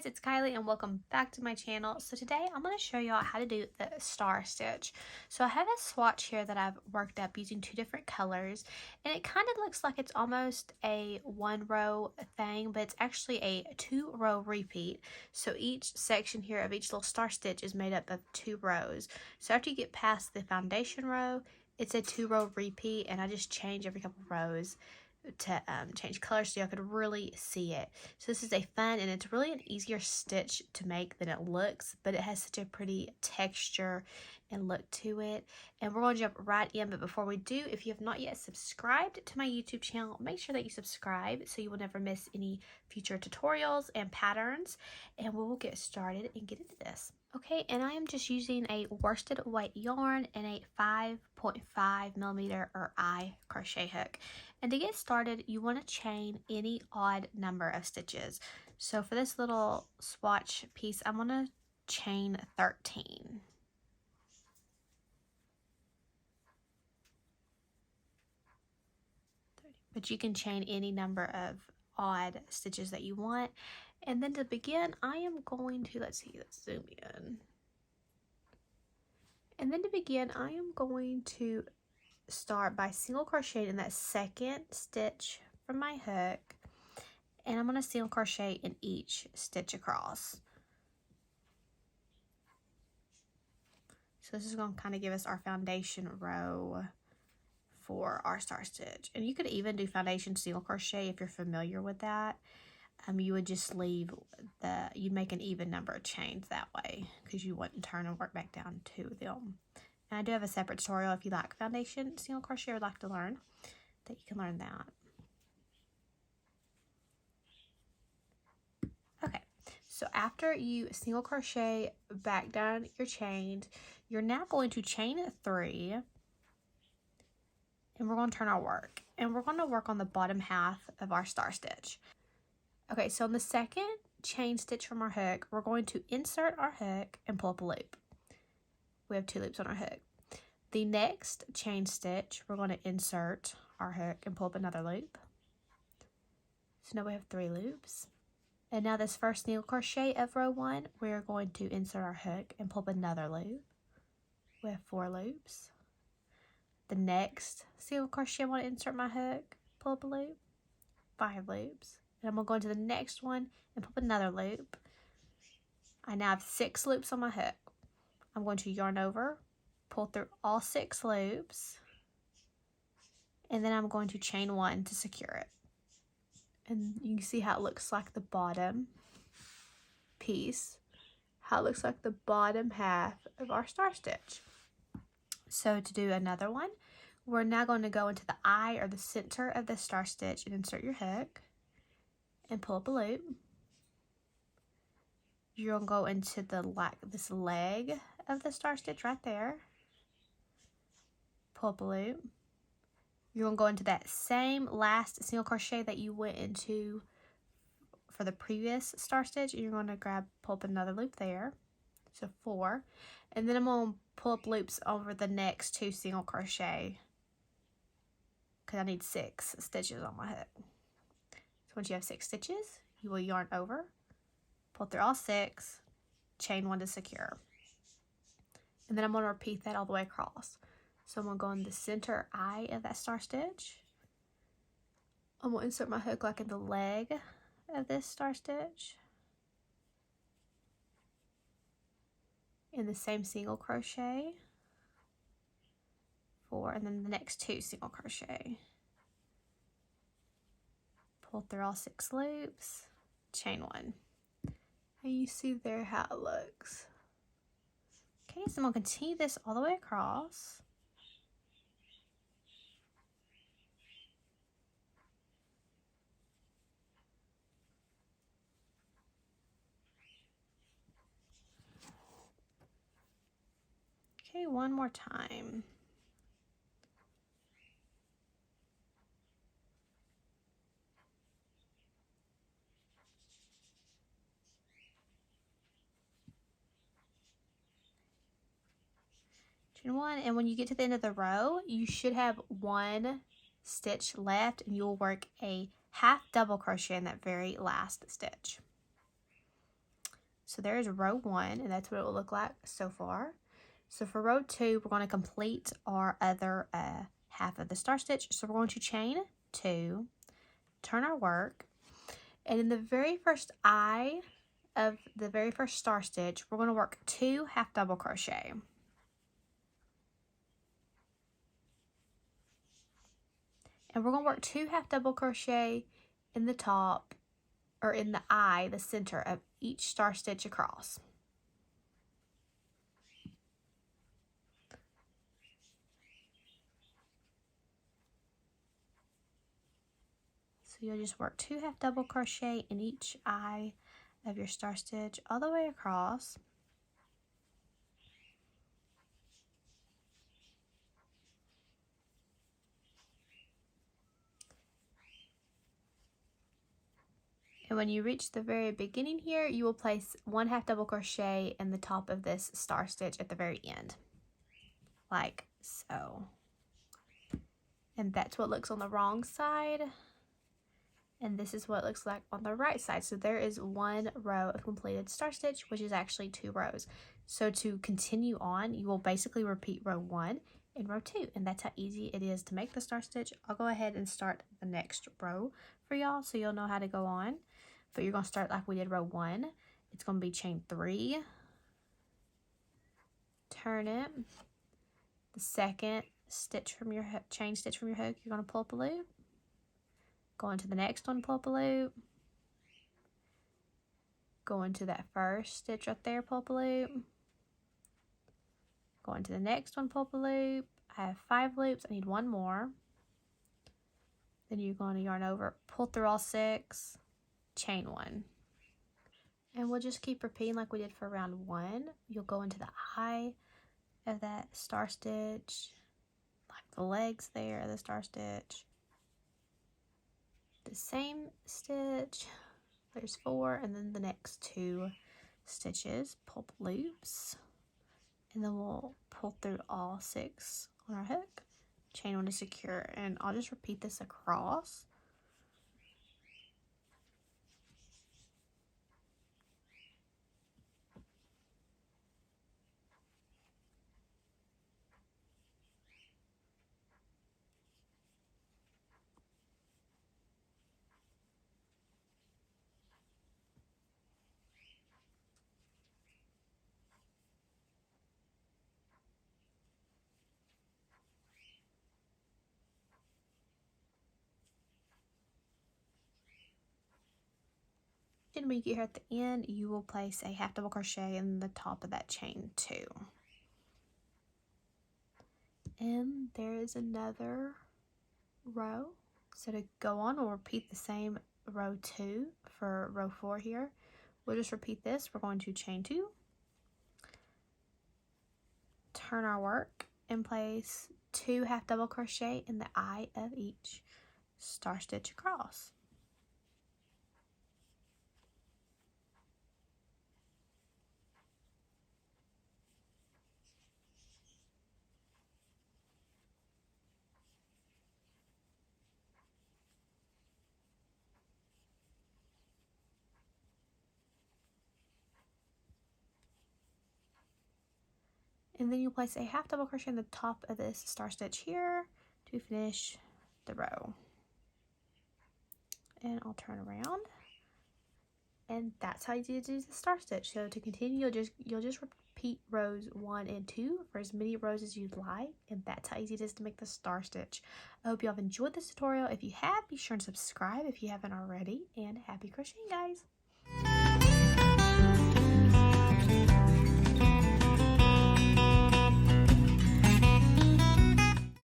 guys, it's Kylie and welcome back to my channel. So today I'm going to show y'all how to do the star stitch. So I have a swatch here that I've worked up using two different colors, and it kind of looks like it's almost a one row thing, but it's actually a 2-row repeat. So each section here of each little star stitch is made up of 2 rows. So after you get past the foundation row, it's a 2-row repeat, and I just change every couple rows to change colors so y'all could really see it. So this is a fun, and it's really an easier stitch to make than it looks, but it has such a pretty texture and look to it. And we're going to jump right in, but before we do, if you have not yet subscribed to my YouTube channel, make sure that you subscribe so you will never miss any future tutorials and patterns, and we will get started and get into this. Okay, and I am just using a worsted weight yarn and a 5.5mm or I crochet hook. And to get started, you want to chain any odd number of stitches. So for this little swatch piece, I'm going to chain 13. But you can chain any number of odd stitches that you want. And then to begin, I am going to, let's zoom in. And then to begin, I am going to start by single crocheting in that second stitch from my hook, and I'm going to single crochet in each stitch across. So this is going to kind of give us our foundation row for our star stitch. And you could even do foundation single crochet if you're familiar with that. You would just leave you'd make an even number of chains that way, because you wouldn't turn and work back down to them. And I do have a separate tutorial if you like foundation single crochet or would like to learn, that you can learn that. Okay, so after you single crochet back down your chains, you're now going to chain 3, and we're going to turn our work. And we're going to work on the bottom half of our star stitch. Okay, so in the second chain stitch from our hook, we're going to insert our hook and pull up a loop. We have 2 loops on our hook. The next chain stitch, we're going to insert our hook and pull up another loop. So now we have 3 loops. And now this first single crochet of row 1, we're going to insert our hook and pull up another loop. We have 4 loops. The next single crochet, I want to insert my hook, pull up a loop, 5 loops. And I'm going to go into the next one and pull up another loop. I now have 6 loops on my hook. I'm going to yarn over, pull through all 6 loops, and then I'm going to chain 1 to secure it. And you can see how it looks like the bottom piece, how it looks like the bottom half of our star stitch. So to do another one, we're now going to go into the eye or the center of the star stitch and insert your hook and pull up a loop. You're going to go into this leg of the star stitch right there, pull up a loop. You're going to go into that same last single crochet that you went into for the previous star stitch, and you're going to pull up another loop there, so 4, and then I'm going to pull up loops over the next 2 single crochet because I need 6 stitches on my hook. So once you have 6 stitches, you will yarn over, pull through all 6, chain 1 to secure. And then I'm going to repeat that all the way across. So I'm going to go in the center eye of that star stitch. I'm going to insert my hook like in the leg of this star stitch. In the same single crochet. 4, and then the next 2 single crochet. Pull through all 6 loops, chain 1. And you see there how it looks. Okay, so I'm going to continue this all the way across. Okay, one more time. Chain 1, and when you get to the end of the row, you should have 1 stitch left, and you'll work a half double crochet in that very last stitch. So there's row 1, and that's what it will look like so far. So for row 2, we're going to complete our other half of the star stitch. So we're going to chain 2, turn our work, and in the very first eye of the very first star stitch, we're going to work 2 half double crochet. And we're going to work 2 half double crochet in the top, or in the eye, the center of each star stitch across. So you'll just work 2 half double crochet in each eye of your star stitch all the way across. And when you reach the very beginning here, you will place 1 half double crochet in the top of this star stitch at the very end, like so. And that's what looks on the wrong side, and this is what it looks like on the right side. So there is 1 row of completed star stitch, which is actually 2 rows. So to continue on, you will basically repeat row 1 and row 2, and that's how easy it is to make the star stitch. I'll go ahead and start the next row for y'all so you'll know how to go on. But you're going to start like we did row 1. It's going to be chain 3, turn it, the second stitch from your hook, chain stitch from your hook, you're going to pull up a loop, go into the next one, pull up a loop, go into that first stitch right there, pull up a loop, go into the next one, pull up a loop. I have 5 loops, I need 1 more. Then you're going to yarn over, pull through all 6, chain 1. And we'll just keep repeating like we did for round 1. You'll go into the eye of that star stitch, like the legs there of the star stitch. The same stitch, there's 4, and then the next 2 stitches, pull up loops, and then we'll pull through all 6 on our hook, chain 1 to secure, and I'll just repeat this across. And when you get here at the end, you will place a half double crochet in the top of that chain 2. And there is another row. So to go on, we'll repeat the same row 2 for row 4 here. We'll just repeat this. We're going to chain 2, turn our work, and place 2 half double crochet in the eye of each star stitch across. And then you'll place a half double crochet in the top of this star stitch here to finish the row. And I'll turn around, and that's how you do the star stitch. So to continue, you'll just repeat rows 1 and 2 for as many rows as you'd like, and that's how easy it is to make the star stitch. I hope y'all have enjoyed this tutorial. If you have, be sure and subscribe if you haven't already, and happy crocheting, guys!